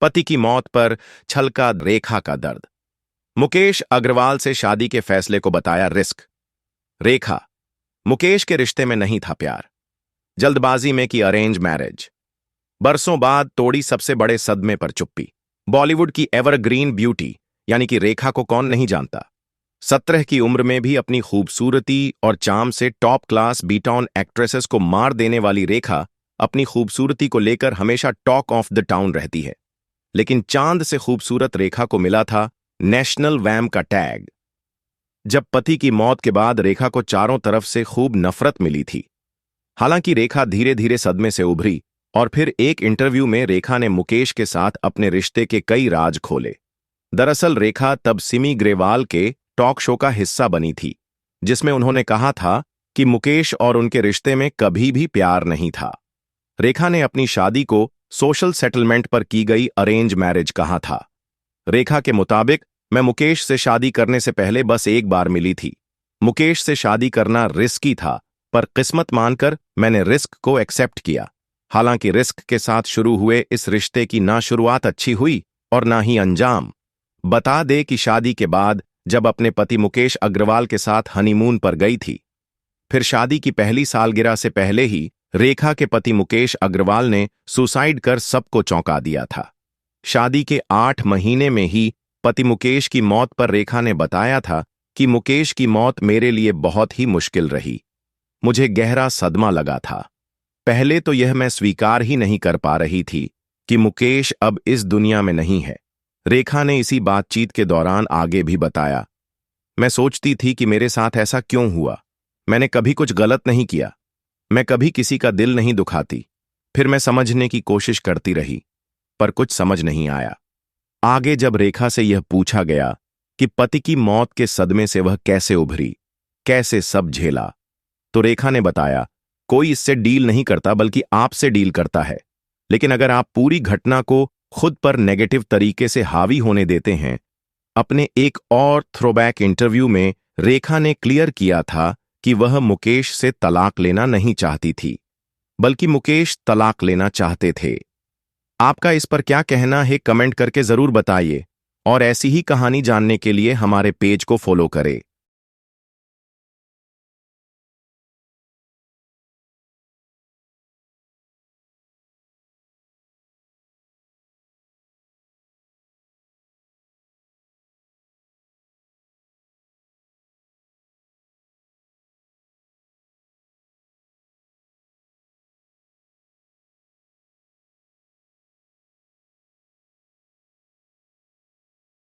पति की मौत पर छलका रेखा का दर्द। मुकेश अग्रवाल से शादी के फैसले को बताया रिस्क। रेखा, मुकेश के रिश्ते में नहीं था प्यार, जल्दबाजी में की अरेंज मैरिज। बरसों बाद तोड़ी सबसे बड़े सदमे पर चुप्पी। बॉलीवुड की एवरग्रीन ब्यूटी यानी कि रेखा को कौन नहीं जानता। 17 की उम्र में भी अपनी खूबसूरती और चार्म से टॉप क्लास बीटॉन एक्ट्रेसेस को मार देने वाली रेखा अपनी खूबसूरती को लेकर हमेशा टॉक ऑफ द टाउन रहती है। लेकिन चांद से खूबसूरत रेखा को मिला था नेशनल वैम का टैग। जब पति की मौत के बाद रेखा को चारों तरफ से खूब नफरत मिली थी। हालांकि रेखा धीरे धीरे सदमे से उभरी और फिर एक इंटरव्यू में रेखा ने मुकेश के साथ अपने रिश्ते के कई राज खोले। दरअसल रेखा तब सिमी ग्रेवाल के टॉक शो का हिस्सा बनी थी, जिसमें उन्होंने कहा था कि मुकेश और उनके रिश्ते में कभी भी प्यार नहीं था। रेखा ने अपनी शादी को सोशल सेटलमेंट पर की गई अरेंज मैरिज कहा था। रेखा के मुताबिक, मैं मुकेश से शादी करने से पहले बस एक बार मिली थी। मुकेश से शादी करना रिस्की था, पर किस्मत मानकर मैंने रिस्क को एक्सेप्ट किया। हालांकि रिस्क के साथ शुरू हुए इस रिश्ते की ना शुरुआत अच्छी हुई और ना ही अंजाम। बता दे कि शादी के बाद जब अपने पति मुकेश अग्रवाल के साथ हनीमून पर गई थी, फिर शादी की पहली सालगिरह से पहले ही रेखा के पति मुकेश अग्रवाल ने सुसाइड कर सबको चौंका दिया था। शादी के 8 महीने में ही पति मुकेश की मौत पर रेखा ने बताया था कि मुकेश की मौत मेरे लिए बहुत ही मुश्किल रही। मुझे गहरा सदमा लगा था। पहले तो यह मैं स्वीकार ही नहीं कर पा रही थी कि मुकेश अब इस दुनिया में नहीं है। रेखा ने इसी बातचीत के दौरान आगे भी बताया, मैं सोचती थी कि मेरे साथ ऐसा क्यों हुआ। मैंने कभी कुछ गलत नहीं किया, मैं कभी किसी का दिल नहीं दुखाती। फिर मैं समझने की कोशिश करती रही, पर कुछ समझ नहीं आया। आगे जब रेखा से यह पूछा गया कि पति की मौत के सदमे से वह कैसे उभरी, कैसे सब झेला, तो रेखा ने बताया, कोई इससे डील नहीं करता बल्कि आपसे डील करता है। लेकिन अगर आप पूरी घटना को खुद पर नेगेटिव तरीके से हावी होने देते हैं। अपने एक और थ्रोबैक इंटरव्यू में रेखा ने क्लियर किया था कि वह मुकेश से तलाक लेना नहीं चाहती थी, बल्कि मुकेश तलाक लेना चाहते थे। आपका इस पर क्या कहना है, कमेंट करके जरूर बताइए और ऐसी ही कहानी जानने के लिए हमारे पेज को फॉलो करें।